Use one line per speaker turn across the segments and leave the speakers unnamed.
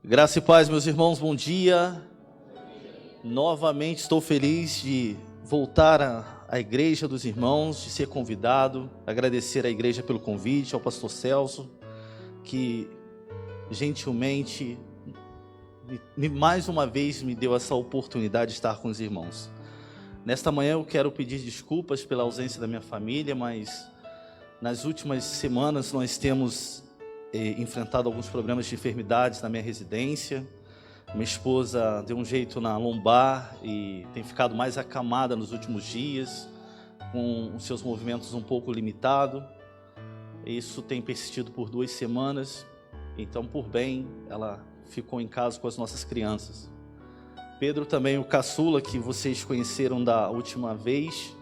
Graça e paz, meus irmãos, bom dia. Novamente estou feliz de voltar à igreja dos irmãos, de ser convidado, agradecer à igreja pelo convite, ao pastor Celso, que gentilmente, mais uma vez, me deu essa oportunidade de estar com os irmãos. Nesta manhã eu quero pedir desculpas pela ausência da minha família, mas nas últimas semanas nós temos enfrentado alguns problemas de enfermidades na minha residência. Minha esposa deu um jeito na lombar e tem ficado mais acamada nos últimos dias, com os seus movimentos um pouco limitados. Isso tem persistido por 2 semanas, então por bem ela ficou em casa com as nossas crianças. Pedro também, o caçula, que vocês conheceram da última vez,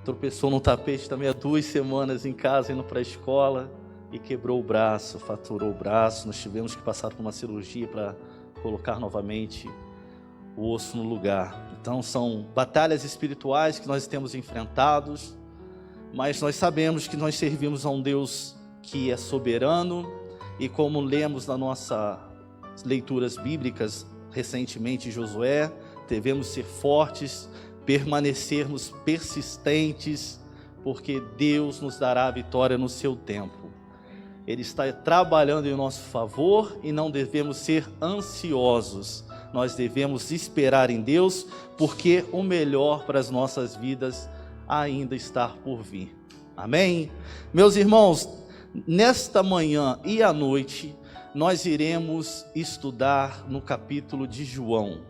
tropeçou no tapete também há 2 semanas em casa, indo para a escola, e quebrou o braço, fraturou o braço. Nós tivemos que passar por uma cirurgia para colocar novamente o osso no lugar. Então são batalhas espirituais que nós temos enfrentados, mas nós sabemos que nós servimos a um Deus que é soberano, e como lemos nas nossas leituras bíblicas recentemente em Josué, devemos ser fortes, permanecermos persistentes, porque Deus nos dará a vitória no seu tempo. Ele está trabalhando em nosso favor e não devemos ser ansiosos. Nós devemos esperar em Deus, porque o melhor para as nossas vidas ainda está por vir. Amém? Meus irmãos, nesta manhã e à noite, nós iremos estudar no capítulo de João.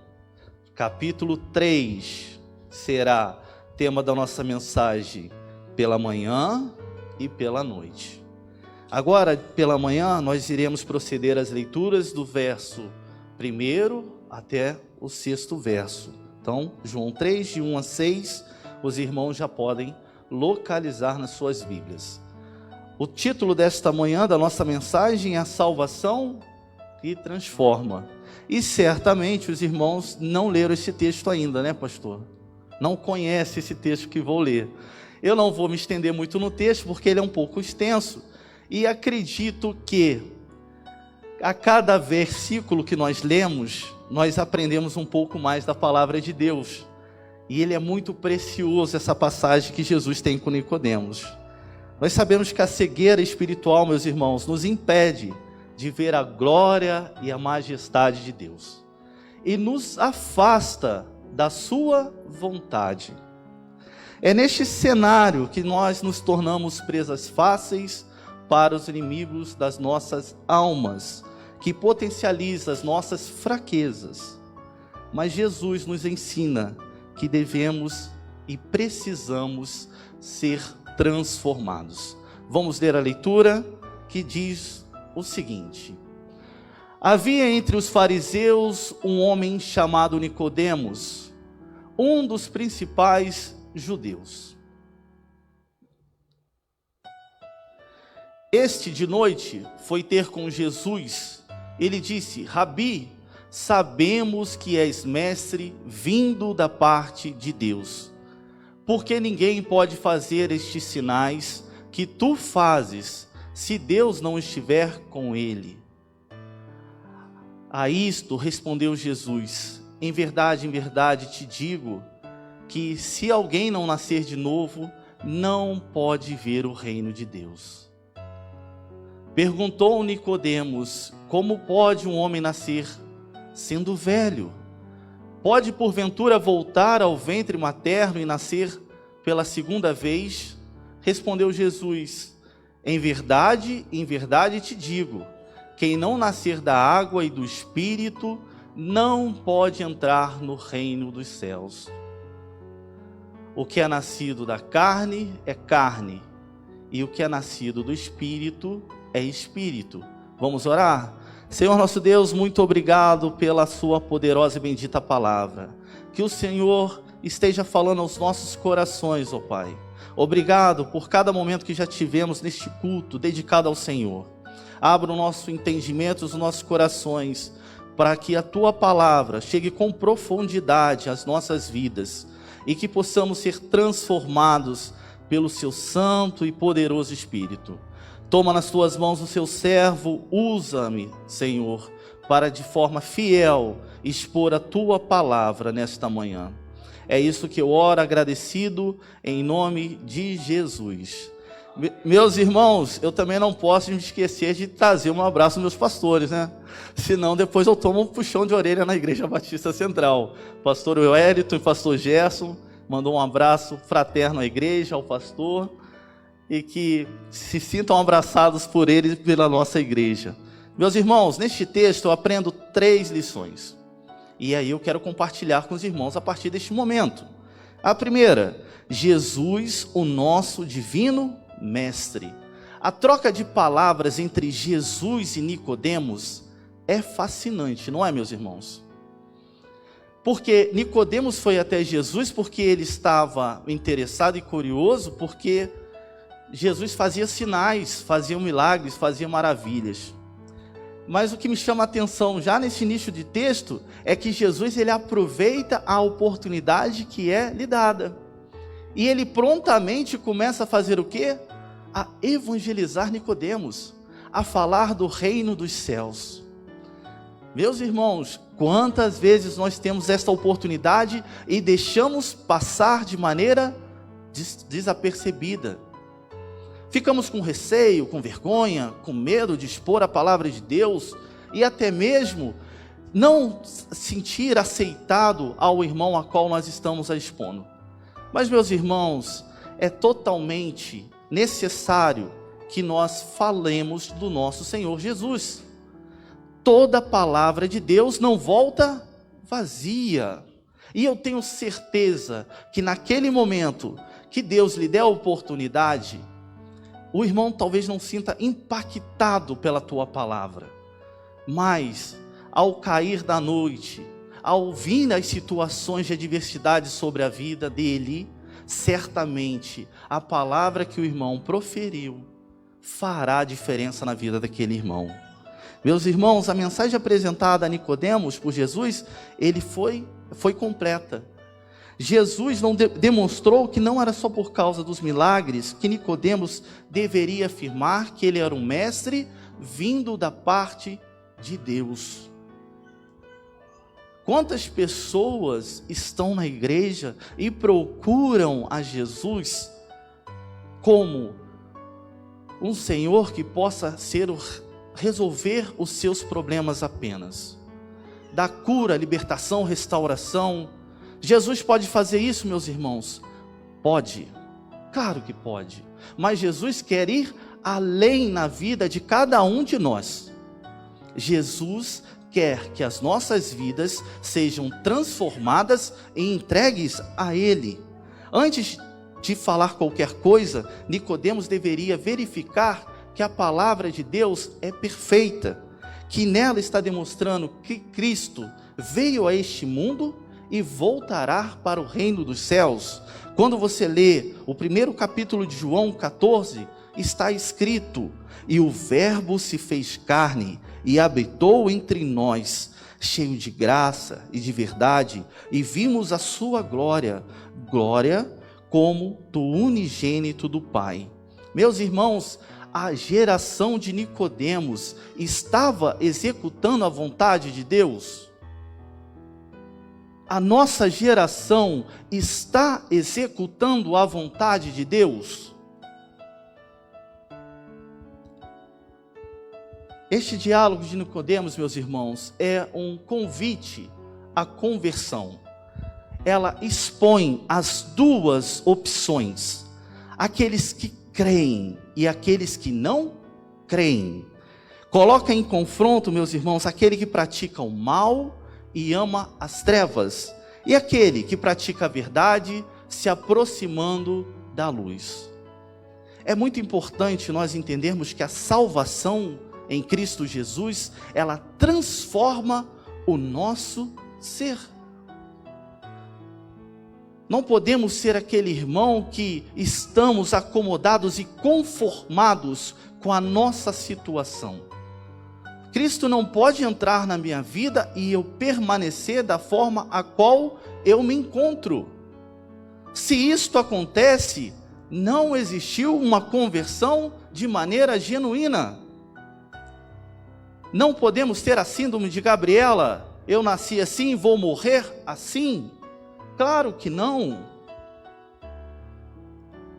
Capítulo 3 será tema da nossa mensagem pela manhã e pela noite. Agora, pela manhã, nós iremos proceder às leituras do verso 1 até o 6º verso. Então, João 3, de 1 a 6, os irmãos já podem localizar nas suas Bíblias. O título desta manhã da nossa mensagem é A Salvação que Transforma. E certamente os irmãos não leram esse texto ainda, né, pastor? Não conhecem esse texto que vou ler. Eu não vou me estender muito no texto, porque ele é um pouco extenso. E acredito que a cada versículo que nós lemos, nós aprendemos um pouco mais da palavra de Deus. E ele é muito precioso, essa passagem que Jesus tem com Nicodemos. Nós sabemos que a cegueira espiritual, meus irmãos, nos impede de ver a glória e a majestade de Deus. E nos afasta da sua vontade. É neste cenário que nós nos tornamos presas fáceis para os inimigos das nossas almas, que potencializa as nossas fraquezas. Mas Jesus nos ensina que devemos e precisamos ser transformados. Vamos ler a leitura que diz o seguinte: Havia entre os fariseus um homem chamado Nicodemos, um dos principais judeus. Este de noite foi ter com Jesus. Ele disse: Rabi, sabemos que és mestre vindo da parte de Deus, porque ninguém pode fazer estes sinais que tu fazes, se Deus não estiver com ele. A isto respondeu Jesus: em verdade te digo, que se alguém não nascer de novo, não pode ver o reino de Deus. Perguntou Nicodemos: como pode um homem nascer sendo velho? Pode porventura voltar ao ventre materno e nascer pela segunda vez? Respondeu Jesus: em verdade te digo, quem não nascer da água e do Espírito não pode entrar no reino dos céus. O que é nascido da carne é carne, e o que é nascido do Espírito é Espírito. Vamos orar? Senhor nosso Deus, muito obrigado pela sua poderosa e bendita palavra. Que o Senhor esteja falando aos nossos corações, ó Pai. Obrigado por cada momento que já tivemos neste culto dedicado ao Senhor. Abra o nosso entendimento, os nossos corações, para que a tua palavra chegue com profundidade às nossas vidas e que possamos ser transformados pelo seu santo e poderoso Espírito. Toma nas tuas mãos o seu servo, usa-me, Senhor, para de forma fiel expor a tua palavra nesta manhã. É isso que eu oro agradecido em nome de Jesus. Meus irmãos, eu também não posso me esquecer de trazer um abraço aos meus pastores, né? Senão depois eu tomo um puxão de orelha na Igreja Batista Central. Pastor Wellington e pastor Gerson mandou um abraço fraterno à igreja, ao pastor, e que se sintam abraçados por ele e pela nossa igreja. Meus irmãos, neste texto eu aprendo 3 lições. E aí eu quero compartilhar com os irmãos a partir deste momento. A primeira, Jesus, o nosso divino mestre. A troca de palavras entre Jesus e Nicodemos é fascinante, não é, meus irmãos? Porque Nicodemos foi até Jesus porque ele estava interessado e curioso, porque Jesus fazia sinais, fazia milagres, fazia maravilhas. Mas o que me chama a atenção já nesse início de texto é que Jesus ele aproveita a oportunidade que é lhe dada. E ele prontamente começa a fazer o quê? A evangelizar Nicodemos, a falar do reino dos céus. Meus irmãos, quantas vezes nós temos esta oportunidade e deixamos passar de maneira desapercebida? Ficamos com receio, com vergonha, com medo de expor a palavra de Deus e até mesmo não sentir aceitado ao irmão a qual nós estamos expondo. Mas, meus irmãos, é totalmente necessário que nós falemos do nosso Senhor Jesus. Toda palavra de Deus não volta vazia. E eu tenho certeza que naquele momento que Deus lhe der a oportunidade, o irmão talvez não sinta impactado pela tua palavra, mas ao cair da noite, ao vir as situações de adversidade sobre a vida dele, certamente a palavra que o irmão proferiu fará diferença na vida daquele irmão. Meus irmãos, a mensagem apresentada a Nicodemos por Jesus, ele foi completa. Jesus não demonstrou que não era só por causa dos milagres que Nicodemos deveria afirmar que ele era um mestre vindo da parte de Deus. Quantas pessoas estão na igreja e procuram a Jesus como um Senhor que possa resolver os seus problemas apenas, da cura, libertação, restauração. Jesus pode fazer isso, meus irmãos? Pode, claro que pode, mas Jesus quer ir além na vida de cada um de nós. Jesus quer que as nossas vidas sejam transformadas e entregues a Ele. Antes de falar qualquer coisa, Nicodemos deveria verificar que a palavra de Deus é perfeita, que nela está demonstrando que Cristo veio a este mundo e voltará para o reino dos céus. Quando você lê o primeiro capítulo de João 14, está escrito: e o verbo se fez carne e habitou entre nós, cheio de graça e de verdade, e vimos a sua glória, glória como do unigênito do Pai. Meus irmãos, a geração de Nicodemos estava executando a vontade de Deus? A nossa geração está executando a vontade de Deus? Este diálogo de Nicodemos, meus irmãos, é um convite à conversão. Ela expõe as duas opções: aqueles que creem e aqueles que não creem. Coloca em confronto, meus irmãos, aquele que pratica o mal e ama as trevas, e aquele que pratica a verdade, se aproximando da luz. É muito importante nós entendermos que a salvação em Cristo Jesus, ela transforma o nosso ser. Não podemos ser aquele irmão que estamos acomodados e conformados com a nossa situação. Cristo não pode entrar na minha vida e eu permanecer da forma a qual eu me encontro. Se isto acontece, não existiu uma conversão de maneira genuína. Não podemos ter a síndrome de Gabriela. Eu nasci assim, vou morrer assim? Claro que não.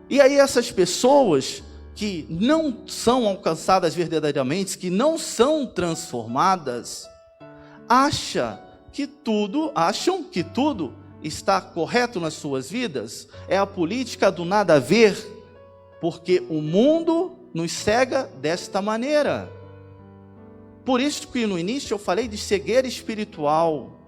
E aí essas pessoas que não são alcançadas verdadeiramente, que não são transformadas, acham que tudo está correto nas suas vidas. É a política do nada a ver, porque o mundo nos cega desta maneira. Por isso que no início eu falei de cegueira espiritual.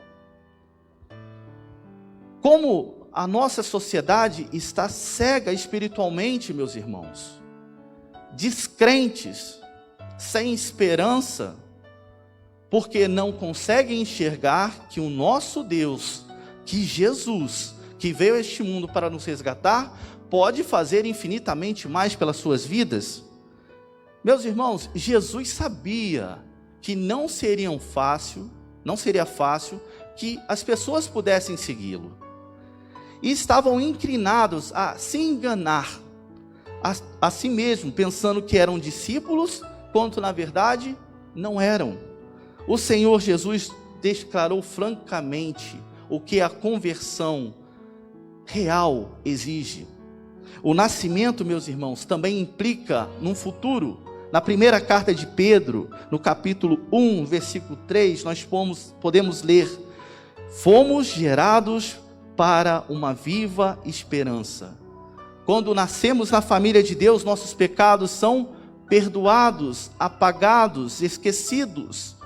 Como a nossa sociedade está cega espiritualmente, meus irmãos. Descrentes, sem esperança, porque não conseguem enxergar que o nosso Deus, que Jesus, que veio a este mundo para nos resgatar, pode fazer infinitamente mais pelas suas vidas. Meus irmãos, Jesus sabia que não seria fácil que as pessoas pudessem segui-lo. E estavam inclinados a se enganar a si mesmo, pensando que eram discípulos, quando na verdade não eram. O Senhor Jesus declarou francamente o que a conversão real exige. O nascimento, meus irmãos, também implica num futuro. Na primeira carta de Pedro, no capítulo 1, versículo 3, nós podemos ler: fomos gerados para uma viva esperança. Quando nascemos na família de Deus, nossos pecados são perdoados, apagados, esquecidos.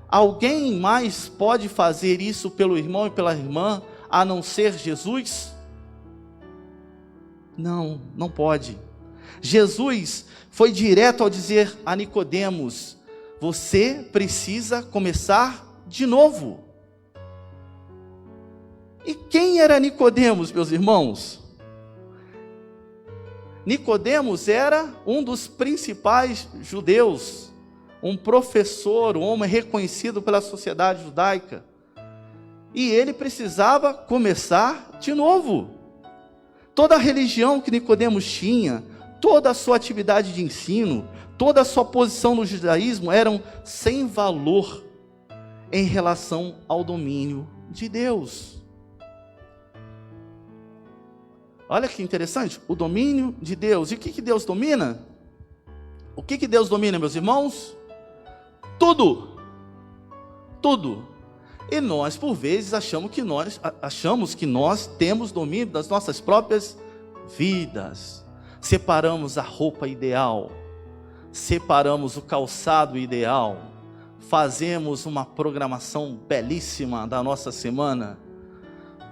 Alguém mais pode fazer isso pelo irmão e pela irmã, a não ser Jesus? Não, não pode. Jesus foi direto ao dizer a Nicodemos: você precisa começar de novo. E quem era Nicodemos, meus irmãos? Nicodemos era um dos principais judeus, um professor, um homem reconhecido pela sociedade judaica. E ele precisava começar de novo. Toda a religião que Nicodemos tinha, toda a sua atividade de ensino, toda a sua posição no judaísmo eram sem valor em relação ao domínio de Deus. Olha que interessante, o domínio de Deus. E o que Deus domina? O que Deus domina, meus irmãos? Tudo. Tudo. E nós, por vezes, achamos que nós temos domínio das nossas próprias vidas. Separamos a roupa ideal, separamos o calçado ideal, fazemos uma programação belíssima da nossa semana,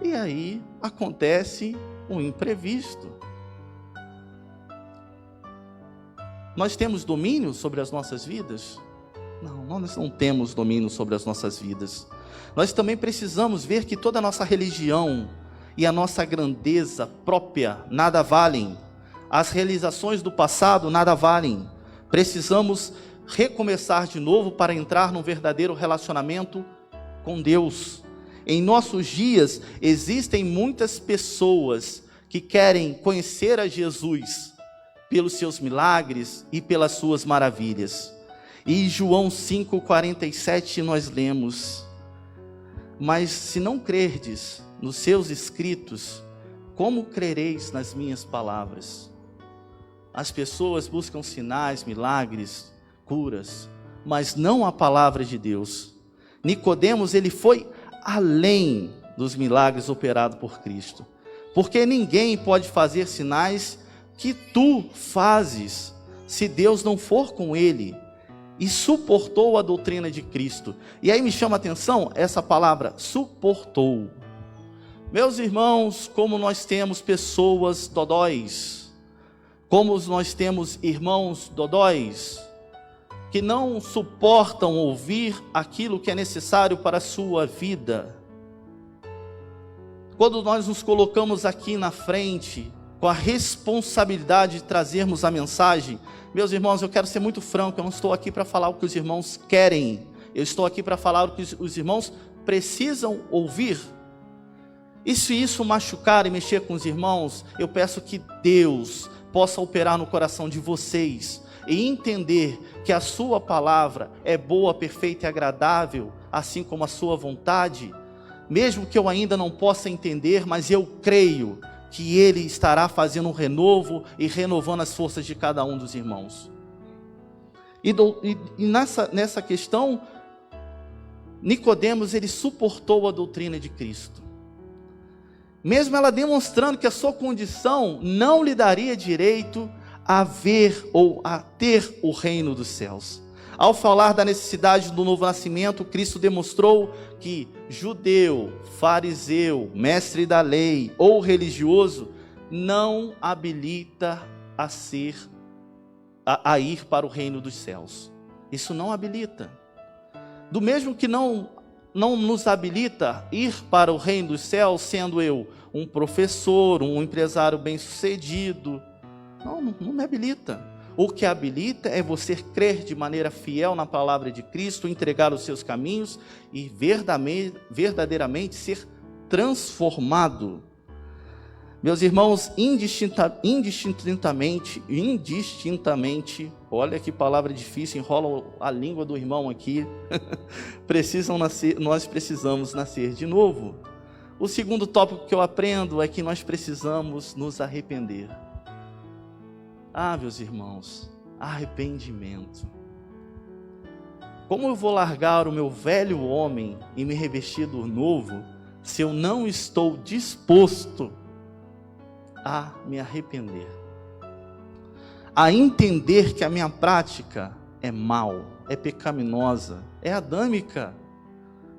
e aí acontece um imprevisto. Nós temos domínio sobre as nossas vidas? Não, nós não temos domínio sobre as nossas vidas. Nós também precisamos ver que toda a nossa religião e a nossa grandeza própria nada valem. As realizações do passado nada valem. Precisamos recomeçar de novo para entrar num verdadeiro relacionamento com Deus. Em nossos dias, existem muitas pessoas que querem conhecer a Jesus pelos seus milagres e pelas suas maravilhas. E em João 5,47 nós lemos: mas se não crerdes nos seus escritos, como crereis nas minhas palavras? As pessoas buscam sinais, milagres, curas, mas não a palavra de Deus. Nicodemos, ele foi além dos milagres operados por Cristo, porque ninguém pode fazer sinais que tu fazes, se Deus não for com ele, e suportou a doutrina de Cristo. E aí me chama a atenção essa palavra, suportou. Meus irmãos, como nós temos pessoas dodóis, como nós temos irmãos dodóis, que não suportam ouvir aquilo que é necessário para a sua vida. Quando nós nos colocamos aqui na frente, com a responsabilidade de trazermos a mensagem, meus irmãos, eu quero ser muito franco, eu não estou aqui para falar o que os irmãos querem, eu estou aqui para falar o que os irmãos precisam ouvir. E se isso machucar e mexer com os irmãos, eu peço que Deus possa operar no coração de vocês, e entender que a sua palavra é boa, perfeita e agradável, assim como a sua vontade, mesmo que eu ainda não possa entender, mas eu creio que Ele estará fazendo um renovo e renovando as forças de cada um dos irmãos. E nessa questão, Nicodemos, ele suportou a doutrina de Cristo. Mesmo ela demonstrando que a sua condição não lhe daria direito a ver ou a ter o reino dos céus. Ao falar da necessidade do novo nascimento, Cristo demonstrou que judeu, fariseu, mestre da lei ou religioso não habilita a ir para o reino dos céus. Isso não habilita. Do mesmo que não nos habilita ir para o reino dos céus, sendo eu um professor, um empresário bem-sucedido, não me habilita. O que habilita é você crer de maneira fiel na palavra de Cristo, entregar os seus caminhos e verdadeiramente ser transformado. Meus irmãos, indistintamente, olha que palavra difícil, enrola a língua do irmão aqui, nós precisamos nascer de novo. O segundo tópico que eu aprendo é que nós precisamos nos arrepender. Meus irmãos, arrependimento. Como eu vou largar o meu velho homem e me revestir do novo, se eu não estou disposto a me arrepender? A entender que a minha prática é mal, é pecaminosa, é adâmica,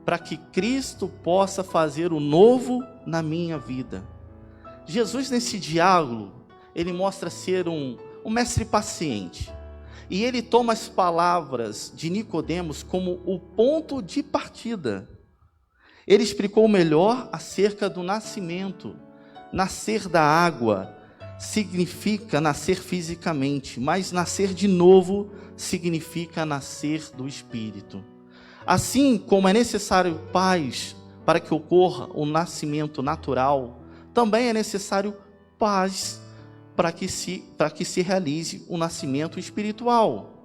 para que Cristo possa fazer o novo na minha vida. Jesus, nesse diálogo, ele mostra ser um mestre paciente. E ele toma as palavras de Nicodemos como o ponto de partida. Ele explicou melhor acerca do nascimento. Nascer da água significa nascer fisicamente, mas nascer de novo significa nascer do Espírito. Assim como é necessário paz para que ocorra o nascimento natural, também é necessário paz para que se realize o nascimento espiritual.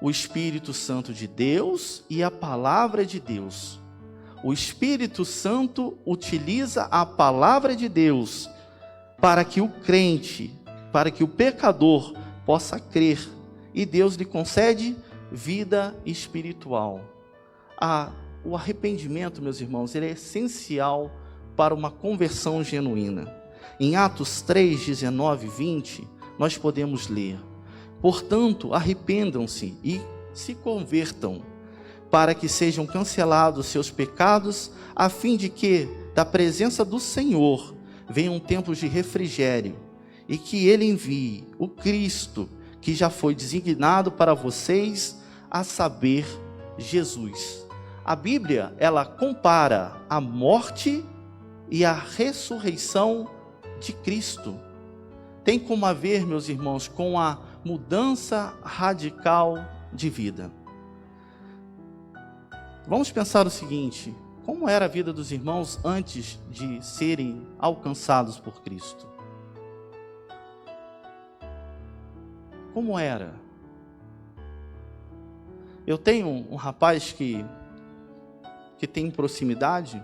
O Espírito Santo de Deus e a palavra de Deus. O Espírito Santo utiliza a palavra de Deus para que o crente, para que o pecador possa crer, e Deus lhe concede vida espiritual. O arrependimento, meus irmãos, ele é essencial para uma conversão genuína. Em Atos 3, 19 e 20, nós podemos ler: portanto, arrependam-se e se convertam, para que sejam cancelados seus pecados, a fim de que, da presença do Senhor, venham tempos de refrigério, e que Ele envie o Cristo, que já foi designado para vocês, a saber, Jesus. A Bíblia, ela compara a morte e a ressurreição de Cristo. Tem como a ver, meus irmãos, com a mudança radical de vida. Vamos pensar o seguinte: como era a vida dos irmãos antes de serem alcançados por Cristo? Como era? Eu tenho um rapaz que tem proximidade.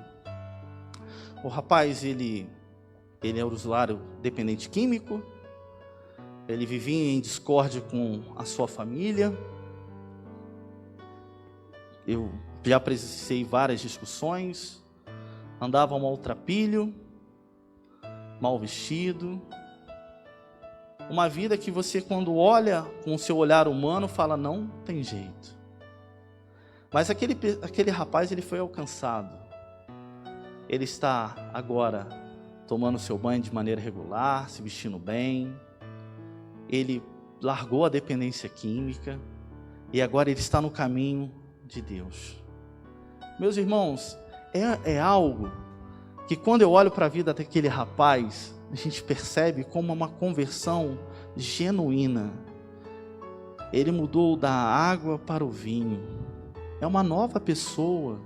O rapaz, ele é usuário dependente químico. Ele vivia em discórdia com a sua família. Eu já presenciei várias discussões. Andava maltrapilho, mal vestido. Uma vida que você, quando olha com o seu olhar humano, fala: não tem jeito. Mas aquele rapaz, ele foi alcançado. Ele está agora tomando seu banho de maneira regular, se vestindo bem. Ele largou a dependência química e agora ele está no caminho de Deus. Meus irmãos, é algo que, quando eu olho para a vida daquele rapaz, a gente percebe como uma conversão genuína. Ele mudou da água para o vinho. É uma nova pessoa.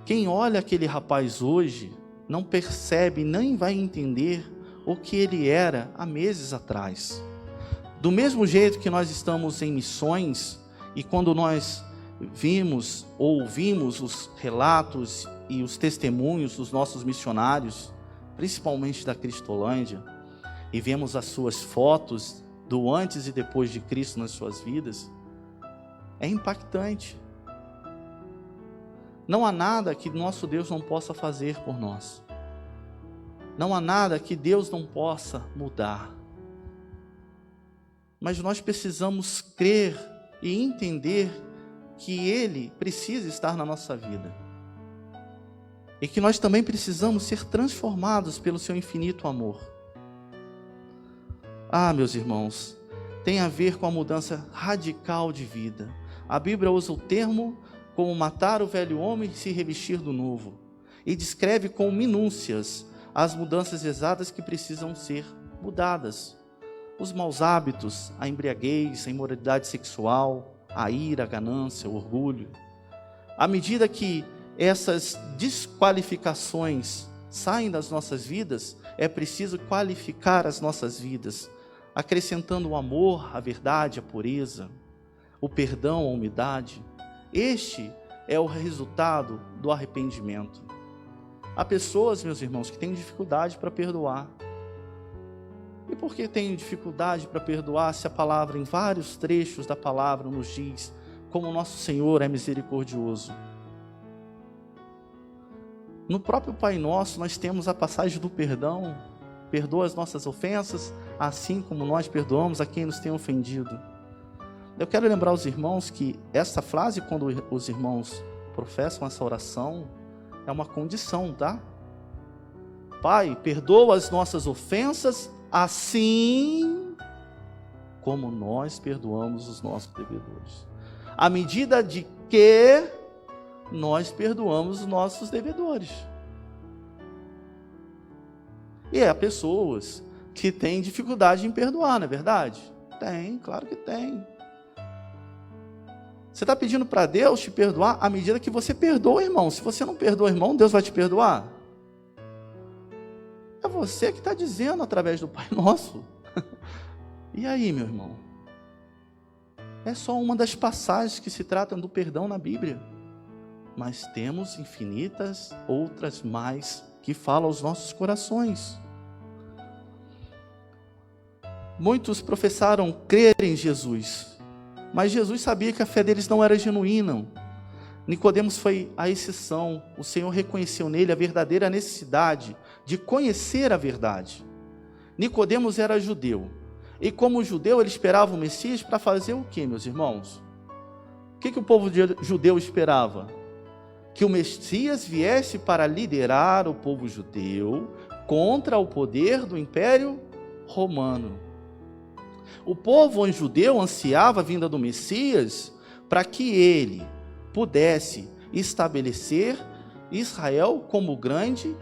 Quem olha aquele rapaz hoje não percebe, nem vai entender o que ele era há meses atrás. Do mesmo jeito que nós estamos em missões, e quando nós vimos ou ouvimos os relatos e os testemunhos dos nossos missionários, principalmente da Cristolândia, e vemos as suas fotos do antes e depois de Cristo nas suas vidas, é impactante. Não há nada que nosso Deus não possa fazer por nós. Não há nada que Deus não possa mudar. Mas nós precisamos crer e entender que Ele precisa estar na nossa vida. E que nós também precisamos ser transformados pelo seu infinito amor. Ah, meus irmãos, tem a ver com a mudança radical de vida. A Bíblia usa o termo como matar o velho homem e se revestir do novo. E descreve com minúcias as mudanças exatas que precisam ser mudadas. Os maus hábitos, a embriaguez, a imoralidade sexual, a ira, a ganância, o orgulho. À medida que essas desqualificações saem das nossas vidas, é preciso qualificar as nossas vidas, acrescentando o amor, a verdade, a pureza, o perdão, a humildade. Este é o resultado do arrependimento. Há pessoas, meus irmãos, que têm dificuldade para perdoar. E por que têm dificuldade para perdoar se a palavra, em vários trechos da palavra, nos diz como o nosso Senhor é misericordioso? No próprio Pai Nosso nós temos a passagem do perdão. Perdoa as nossas ofensas, assim como nós perdoamos a quem nos tem ofendido. Eu quero lembrar os irmãos que essa frase, quando os irmãos professam essa oração, é uma condição, tá? Pai, perdoa as nossas ofensas, assim como nós perdoamos os nossos devedores. À medida de que nós perdoamos os nossos devedores. E há pessoas que têm dificuldade em perdoar, não é verdade? Tem, claro que tem. Você está pedindo para Deus te perdoar à medida que você perdoa o irmão. Se você não perdoa o irmão, Deus vai te perdoar? É você que está dizendo através do Pai Nosso. E aí, meu irmão? É só uma das passagens que se tratam do perdão na Bíblia. Mas temos infinitas outras mais que falam aos nossos corações. Muitos professaram crer em Jesus, mas Jesus sabia que a fé deles não era genuína. Nicodemos foi a exceção. O Senhor reconheceu nele a verdadeira necessidade de conhecer a verdade. Nicodemos era judeu, e como judeu ele esperava o Messias para fazer o quê, meus irmãos? O que o povo judeu esperava? Que o Messias viesse para liderar o povo judeu contra o poder do Império Romano. O povo judeu ansiava a vinda do Messias para que ele pudesse estabelecer Israel como grande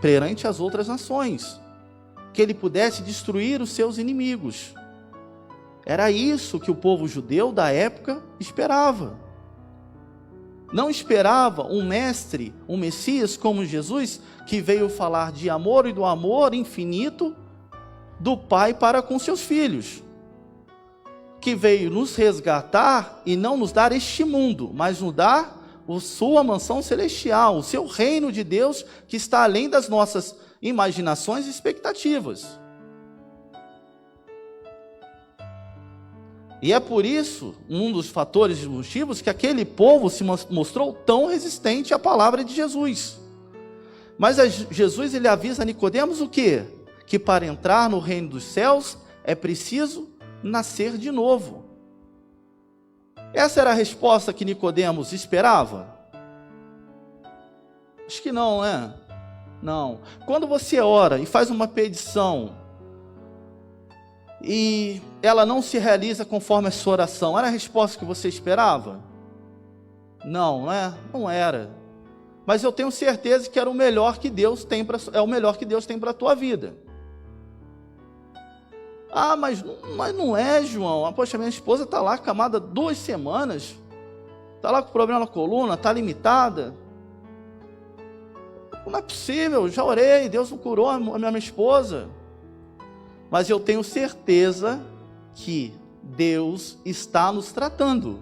perante as outras nações, que ele pudesse destruir os seus inimigos. Era isso que o povo judeu da época esperava. Não esperava um mestre, um Messias como Jesus, que veio falar de amor e do amor infinito do Pai para com seus filhos, que veio nos resgatar e não nos dar este mundo, mas nos dar a sua mansão celestial, o seu reino de Deus, que está além das nossas imaginações e expectativas. E é por isso, um dos fatores e motivos, que aquele povo se mostrou tão resistente à palavra de Jesus. Mas Jesus ele avisa a Nicodemos o quê? Que para entrar no reino dos céus é preciso nascer de novo. Essa era a resposta que Nicodemos esperava? Acho que não, né? Não. Quando você ora e faz uma petição e ela não se realiza conforme a sua oração, era a resposta que você esperava? Não, né? Não era. Mas eu tenho certeza que era o melhor que Deus tem é o melhor que Deus tem para a tua vida. Ah, mas não é, João. Poxa, minha esposa está lá acamada 2 semanas. Está lá com problema na coluna, está limitada. Não é possível, já orei, Deus não curou a minha esposa. Mas eu tenho certeza que Deus está nos tratando,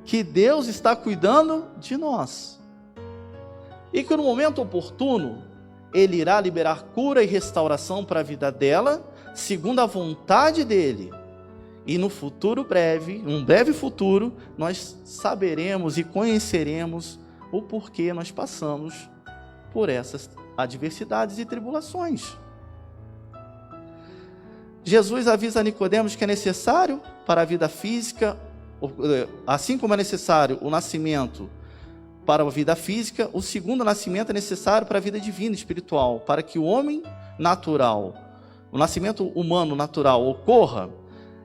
que Deus está cuidando de nós, e que no momento oportuno, Ele irá liberar cura e restauração para a vida dela, segundo a vontade dEle. E no futuro breve, um breve futuro, nós saberemos e conheceremos o porquê nós passamos por essas adversidades e tribulações. Jesus avisa a Nicodemos que é necessário para a vida física, assim como é necessário o nascimento para a vida física, o segundo nascimento é necessário para a vida divina, espiritual, para que o homem natural, o nascimento humano natural ocorra,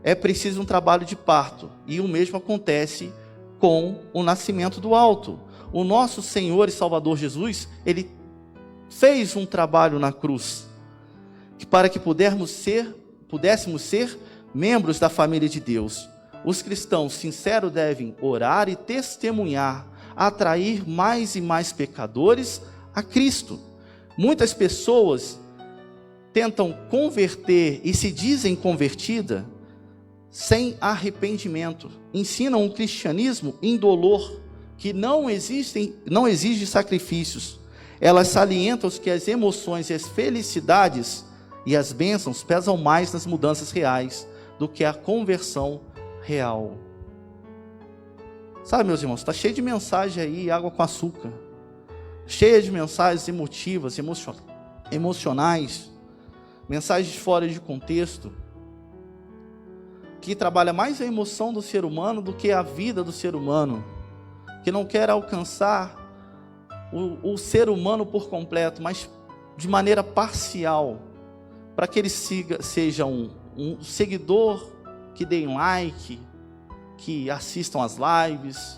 é preciso um trabalho de parto, e o mesmo acontece com o nascimento do alto. O nosso Senhor e Salvador Jesus, Ele fez um trabalho na cruz, para que pudéssemos ser membros da família de Deus. Os cristãos sinceros devem orar e testemunhar, atrair mais e mais pecadores a Cristo. Muitas pessoas tentam converter e se dizem convertidas sem arrependimento. Ensinam um cristianismo indolor, que não exige sacrifícios. Elas salientam que as emoções e as felicidades e as bênçãos pesam mais nas mudanças reais do que a conversão real. Sabe, meus irmãos, está cheio de mensagem aí, água com açúcar, cheia de mensagens emotivas, emocionais, mensagens fora de contexto, que trabalha mais a emoção do ser humano do que a vida do ser humano, que não quer alcançar o ser humano por completo, mas de maneira parcial, para que ele seja um seguidor, que dê um like, que assistam às lives,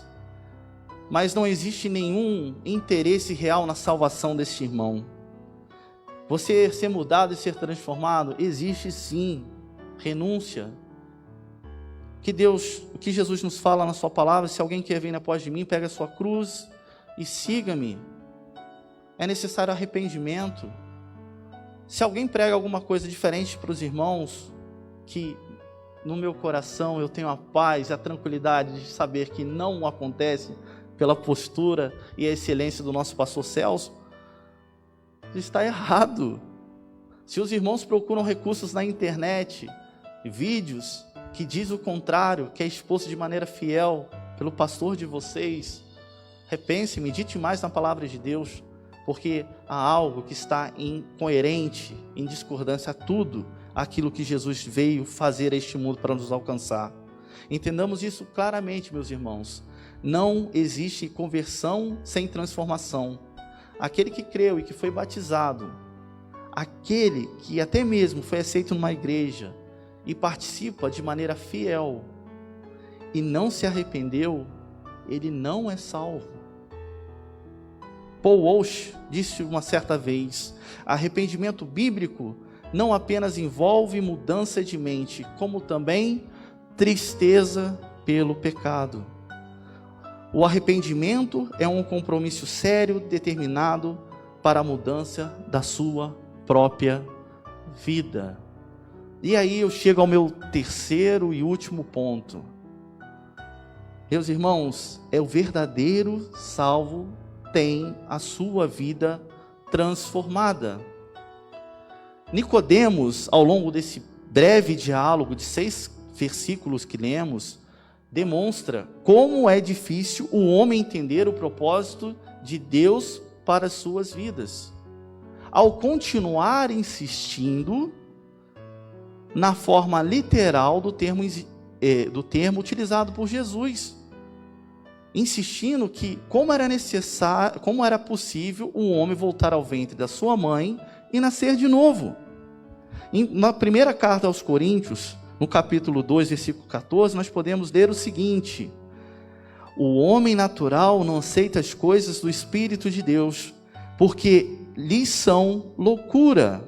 mas não existe nenhum interesse real na salvação deste irmão. Você ser mudado e ser transformado, existe sim renúncia. O que Jesus nos fala na sua palavra: se alguém quer vir após de mim, pega a sua cruz e siga-me. É necessário arrependimento. Se alguém prega alguma coisa diferente para os irmãos, que no meu coração eu tenho a paz e a tranquilidade de saber que não acontece pela postura e a excelência do nosso pastor Celso, está errado. Se os irmãos procuram recursos na internet, vídeos que diz o contrário, que é exposto de maneira fiel pelo pastor de vocês, repense, medite mais na palavra de Deus, porque há algo que está incoerente, em discordância a tudo aquilo que Jesus veio fazer a este mundo para nos alcançar. Entendamos isso claramente, meus irmãos. Não existe conversão sem transformação. Aquele que creu e que foi batizado, aquele que até mesmo foi aceito numa igreja e participa de maneira fiel e não se arrependeu, ele não é salvo. Paul Walsh disse uma certa vez: arrependimento bíblico não apenas envolve mudança de mente, como também tristeza pelo pecado. O arrependimento é um compromisso sério, determinado para a mudança da sua própria vida. E aí eu chego ao meu terceiro e último ponto. Meus irmãos, é o verdadeiro salvo tem a sua vida transformada. Nicodemos, ao longo desse breve diálogo de 6 versículos que lemos, demonstra como é difícil o homem entender o propósito de Deus para as suas vidas, ao continuar insistindo na forma literal do termo utilizado por Jesus, insistindo que como era possível um homem voltar ao ventre da sua mãe e nascer de novo. Na primeira carta aos Coríntios, no capítulo 2, versículo 14, nós podemos ler o seguinte: o homem natural não aceita as coisas do Espírito de Deus, porque lhes são loucura,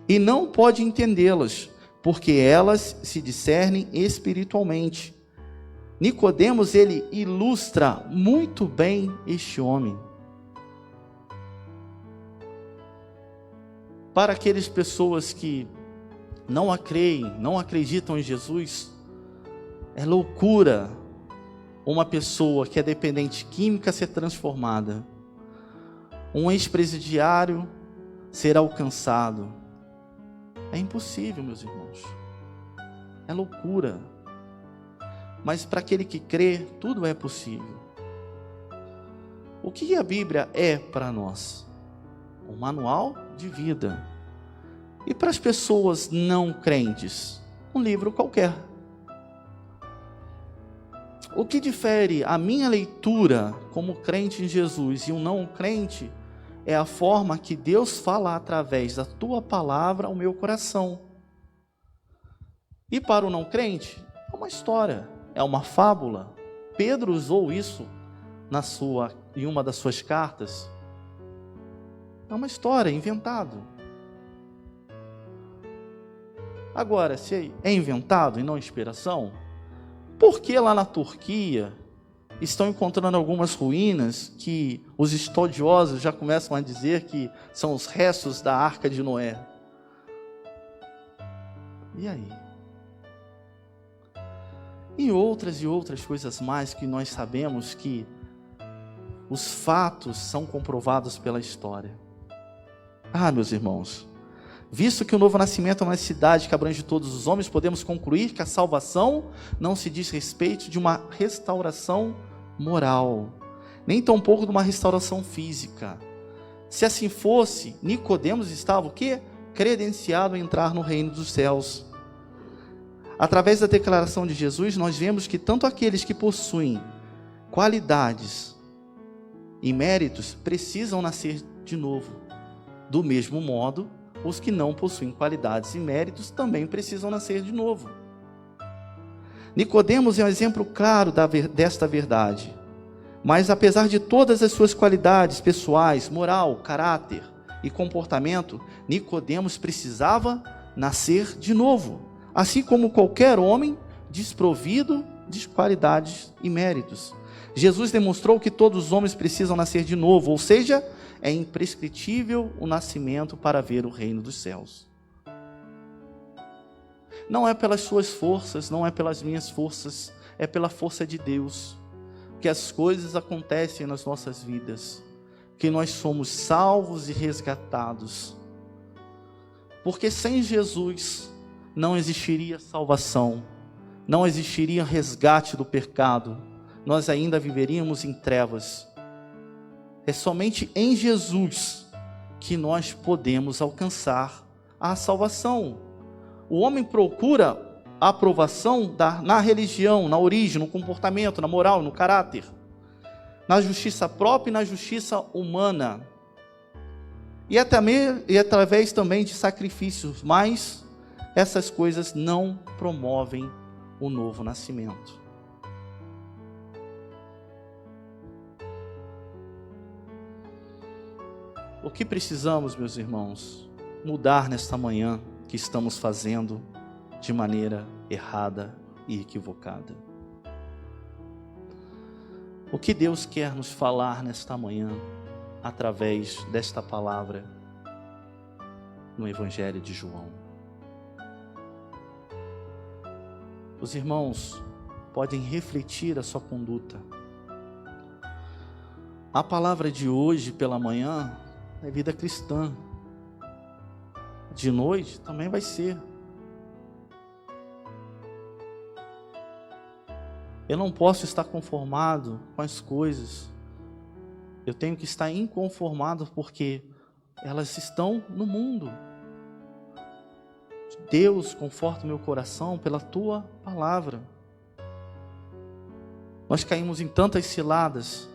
e não pode entendê-las, porque elas se discernem espiritualmente. Nicodemos, ele ilustra muito bem este homem. Para aquelas pessoas que não a creem, não acreditam em Jesus, é loucura uma pessoa que é dependente química ser transformada, um ex-presidiário ser alcançado. É impossível, meus irmãos, é loucura, mas para aquele que crê, tudo é possível. O que a Bíblia é para nós? Um manual de vida. E para as pessoas não crentes, um livro qualquer. O que difere a minha leitura como crente em Jesus e um não crente é a forma que Deus fala através da tua palavra ao meu coração. E para o não crente, é uma história, é uma fábula. Pedro usou isso em uma das suas cartas. É uma história, inventado. Agora, se é inventado e não inspiração, por que lá na Turquia estão encontrando algumas ruínas que os estudiosos já começam a dizer que são os restos da Arca de Noé? E aí? E outras coisas mais que nós sabemos que os fatos são comprovados pela história. Meus irmãos, visto que o novo nascimento é uma necessidade que abrange todos os homens, podemos concluir que a salvação não se diz respeito de uma restauração moral, nem tampouco de uma restauração física. Se assim fosse, Nicodemos estava o quê? Credenciado a entrar no reino dos céus. Através da declaração de Jesus, nós vemos que tanto aqueles que possuem qualidades e méritos precisam nascer de novo. Do mesmo modo, os que não possuem qualidades e méritos também precisam nascer de novo. Nicodemos é um exemplo claro desta verdade. Mas apesar de todas as suas qualidades pessoais, moral, caráter e comportamento, Nicodemos precisava nascer de novo, assim como qualquer homem desprovido de qualidades e méritos. Jesus demonstrou que todos os homens precisam nascer de novo, ou seja, é imprescritível o nascimento para ver o reino dos céus. Não é pelas suas forças, não é pelas minhas forças, é pela força de Deus que as coisas acontecem nas nossas vidas, que nós somos salvos e resgatados. Porque sem Jesus não existiria salvação, não existiria resgate do pecado, nós ainda viveríamos em trevas. É somente em Jesus que nós podemos alcançar a salvação. O homem procura a aprovação na religião, na origem, no comportamento, na moral, no caráter, na justiça própria e na justiça humana. E através também de sacrifícios, mas essas coisas não promovem o novo nascimento. O que precisamos, meus irmãos, mudar nesta manhã que estamos fazendo de maneira errada e equivocada? O que Deus quer nos falar nesta manhã, através desta palavra, no Evangelho de João? Os irmãos podem refletir a sua conduta. A palavra de hoje pela manhã é vida cristã. De noite também vai ser. Eu não posso estar conformado com as coisas. Eu tenho que estar inconformado porque elas estão no mundo. Deus, conforta o meu coração pela tua palavra. Nós caímos em tantas ciladas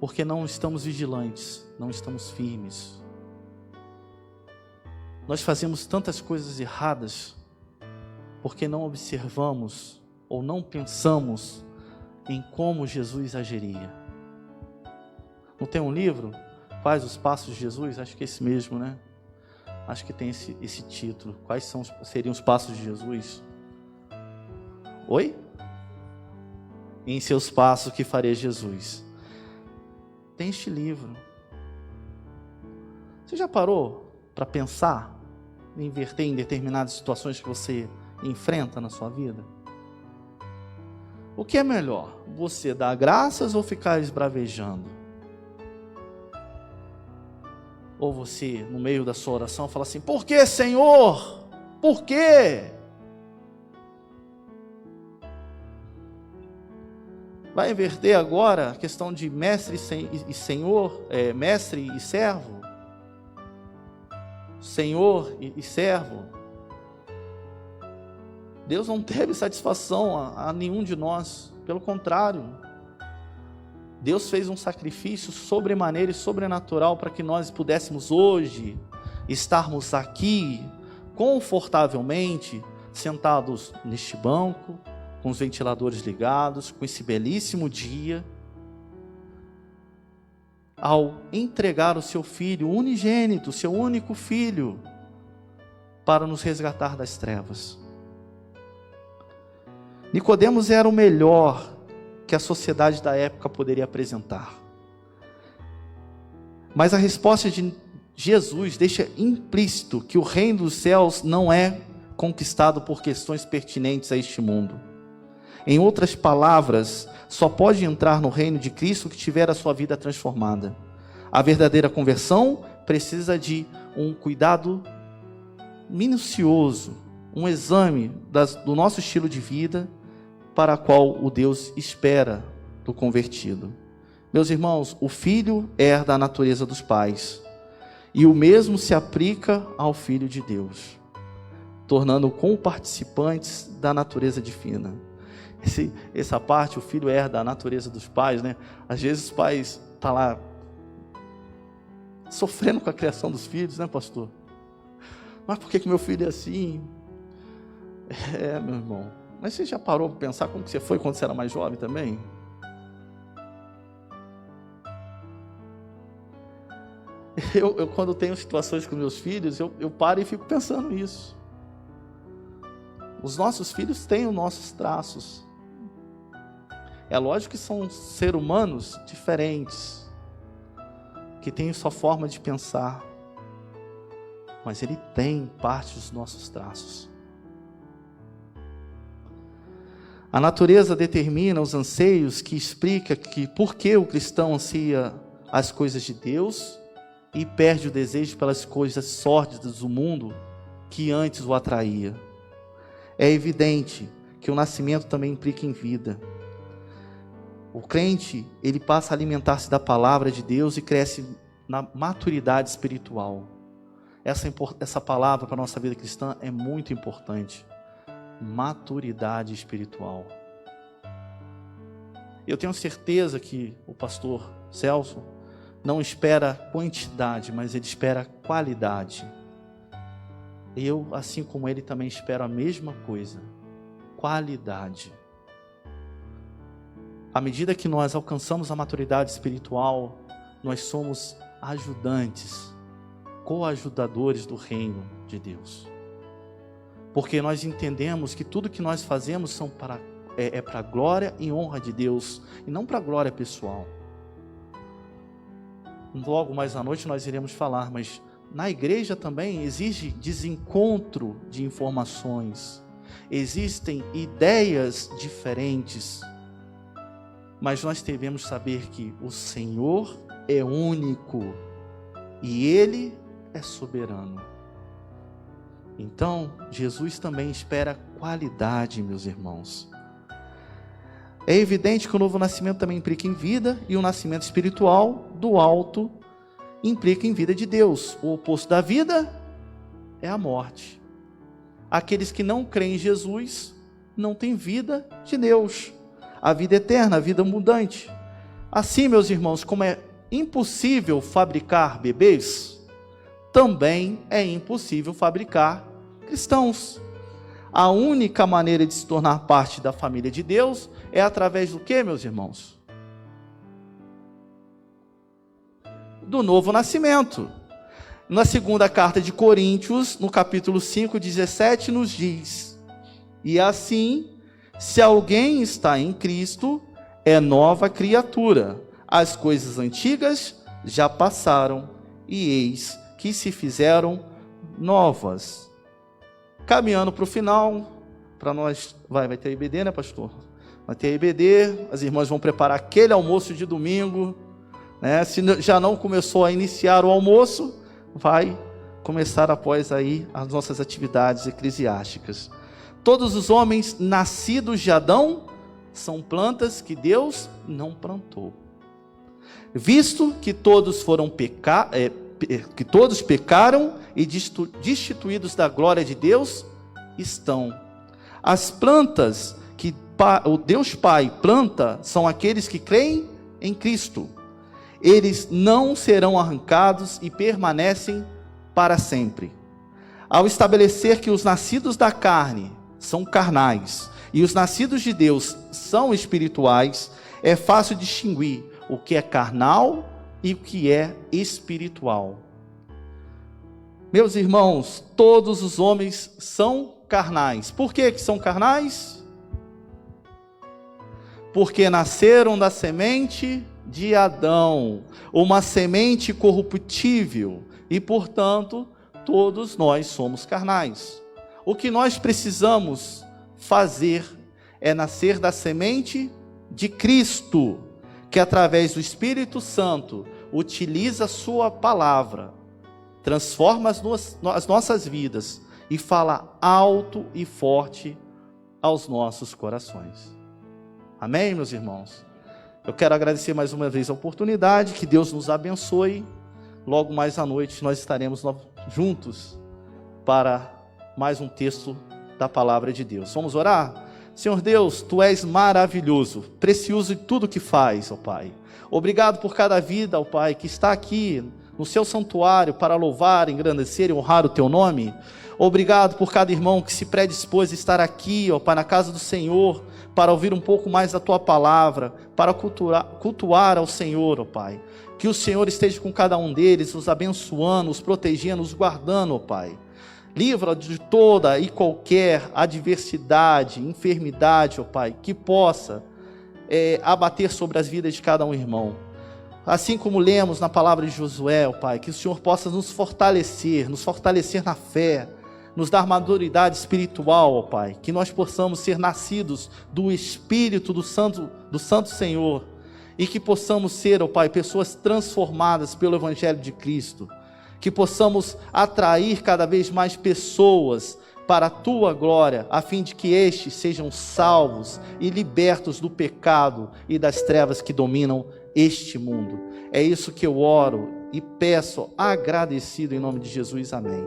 porque não estamos vigilantes, não estamos firmes. Nós fazemos tantas coisas erradas porque não observamos ou não pensamos em como Jesus agiria. Não tem um livro? Quais os passos de Jesus? Acho que é esse mesmo, né? Acho que tem esse título. Quais seriam os passos de Jesus? Oi? Em seus passos que faria Jesus. Tem este livro. Você já parou para pensar inverter em determinadas situações que você enfrenta na sua vida? O que é melhor? Você dar graças ou ficar esbravejando? Ou você, no meio da sua oração, fala assim: por que, Senhor? Por quê? Vai inverter agora a questão de mestre e senhor, mestre e servo? Senhor e servo? Deus não teve satisfação a nenhum de nós, pelo contrário, Deus fez um sacrifício sobremaneira e sobrenatural para que nós pudéssemos hoje estarmos aqui confortavelmente, sentados neste banco, com os ventiladores ligados, com esse belíssimo dia, ao entregar o seu Filho unigênito, o seu único Filho, para nos resgatar das trevas. Nicodemos era o melhor que a sociedade da época poderia apresentar. Mas a resposta de Jesus deixa implícito que o reino dos céus não é conquistado por questões pertinentes a este mundo. Em outras palavras, só pode entrar no reino de Cristo que tiver a sua vida transformada. A verdadeira conversão precisa de um cuidado minucioso, um exame do nosso estilo de vida, para a qual o Deus espera do convertido. Meus irmãos, o filho herda a natureza dos pais, e o mesmo se aplica ao Filho de Deus, tornando-o co-participantes da natureza divina. Essa parte, o filho herda a natureza dos pais, né? Às vezes os pais estão lá sofrendo com a criação dos filhos, né, pastor? Mas por que meu filho é assim? Meu irmão, mas você já parou para pensar como que você foi quando você era mais jovem também? Eu quando tenho situações com meus filhos, eu paro e fico pensando nisso. Os nossos filhos têm os nossos traços. É lógico que são seres humanos diferentes, que têm sua forma de pensar, mas ele tem parte dos nossos traços. A natureza determina os anseios que explica por que o cristão ansia as coisas de Deus e perde o desejo pelas coisas sórdidas do mundo que antes o atraía. É evidente que o nascimento também implica em vida. O crente, ele passa a alimentar-se da palavra de Deus e cresce na maturidade espiritual. Essa palavra para a nossa vida cristã é muito importante. Maturidade espiritual. Eu tenho certeza que o pastor Celso não espera quantidade, mas ele espera qualidade. Eu, assim como ele, também espero a mesma coisa, qualidade. À medida que nós alcançamos a maturidade espiritual, nós somos ajudantes, coajudadores do reino de Deus. Porque nós entendemos que tudo que nós fazemos é para a glória e honra de Deus, e não para a glória pessoal. Logo mais à noite nós iremos falar, mas na igreja também existe desencontro de informações, existem ideias diferentes, mas nós devemos saber que o Senhor é único e Ele é soberano. Então, Jesus também espera qualidade, meus irmãos. É evidente que o novo nascimento também implica em vida, e o nascimento espiritual do alto implica em vida de Deus. O oposto da vida é a morte. Aqueles que não creem em Jesus não têm vida de Deus, a vida eterna, a vida mudante. Assim, meus irmãos, como é impossível fabricar bebês, também é impossível fabricar cristãos. A única maneira de se tornar parte da família de Deus é através do que, meus irmãos? Do novo nascimento. Na segunda carta de Coríntios, no capítulo 5, 17, nos diz: e assim, se alguém está em Cristo, é nova criatura. As coisas antigas já passaram, e eis que se fizeram novas. Caminhando para o final, para nós, vai ter IBD, né, pastor? Vai ter IBD, as irmãs vão preparar aquele almoço de domingo, né? Se já não começou a iniciar o almoço, vai começar após aí as nossas atividades eclesiásticas. Todos os homens nascidos de Adão são plantas que Deus não plantou. Visto que todos que todos pecaram e destituídos da glória de Deus estão. As plantas que o Deus Pai planta são aqueles que creem em Cristo. Eles não serão arrancados e permanecem para sempre. Ao estabelecer que os nascidos da carne são carnais e os nascidos de Deus são espirituais, é fácil distinguir o que é carnal e o que é espiritual. Meus irmãos, todos os homens são carnais. Por que são carnais? Porque nasceram da semente de Adão, uma semente corruptível, e portanto, todos nós somos carnais. O que nós precisamos fazer é nascer da semente de Cristo, que através do Espírito Santo utiliza a sua palavra, transforma as nossas vidas e fala alto e forte aos nossos corações. Amém, meus irmãos? Eu quero agradecer mais uma vez a oportunidade, que Deus nos abençoe. Logo mais à noite nós estaremos juntos para mais um texto da palavra de Deus. Vamos orar? Senhor Deus, Tu és maravilhoso, precioso em tudo que faz, ó Pai. Obrigado por cada vida, ó Pai, que está aqui no Seu santuário para louvar, engrandecer e honrar o Teu nome. Obrigado por cada irmão que se predispôs a estar aqui, ó Pai, na casa do Senhor, para ouvir um pouco mais da Tua palavra, para cultuar ao Senhor, ó Pai. Que o Senhor esteja com cada um deles, os abençoando, os protegendo, os guardando, ó Pai. Livra de toda e qualquer adversidade, enfermidade, ó Pai, que possa abater sobre as vidas de cada um irmão. Assim como lemos na palavra de Josué, ó Pai, que o Senhor possa nos fortalecer na fé, nos dar maturidade espiritual, ó Pai, que nós possamos ser nascidos do Espírito do Santo Senhor, e que possamos ser, ó Pai, pessoas transformadas pelo Evangelho de Cristo, que possamos atrair cada vez mais pessoas para a Tua glória, a fim de que estes sejam salvos e libertos do pecado e das trevas que dominam este mundo. É isso que eu oro e peço agradecido em nome de Jesus. Amém.